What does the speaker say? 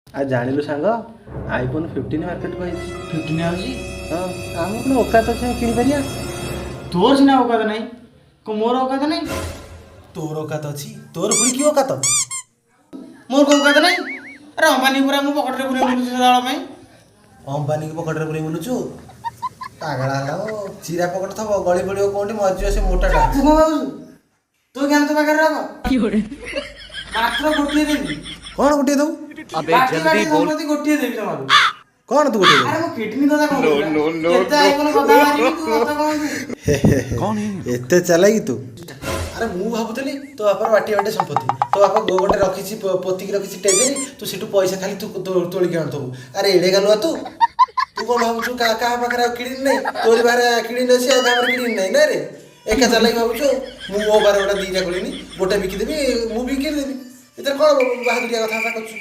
आ जानिलु सांग iPhone 15 market को आइछि। 15 आउची हां हम कोन औकात छै किनि परिया। तोर सिना औकात नहीं को मोर औकात नहीं। तोर औकात अछि तोर पुरी की औकात मोर को औकात नहीं। अरे अंबानी पूरा मु पकड़ रे पूरे मुझे सदाळ में अंबानी को पकड़ रे पुरी बुलुचु पागला हो चिरा पकड़ थब गली पड़ियो कोंडी मरजियो से मोटाटा तू को बाबू तू ज्ञान तो पाकर रख मात्र गोटिए देबी कौन गुटे दऊ अबे बाकी जल्दी बोल। संपत्ति गोटिए देबी तमारो। कौन तू गुटे दऊ अरे मो किडनी कथा कहू नो केते आईफोन कथा मारी तू कथा कहू कौन है एते चलाकी तू अरे मु भाबुतली तो बापर बाटी बाटे संपत्ति तो बापा गो गोटे रखिछि पोती की रखिछि टेजेरी तू सेटू पैसा खाली तू तोली के आनथबू अरे एडे गलुआ तू तू कोन भाबुछु का पाखरे किडनी नै तोरी बारे किडनी अछि आ बारे किडनी नै ना रे एका चलाकी भाबुछु मु मो बारे गोटे दीटा खोलिनी गोटे बिकी देबी मु बिकी देबी इधर कोन बाहादुरिया कथा करछु।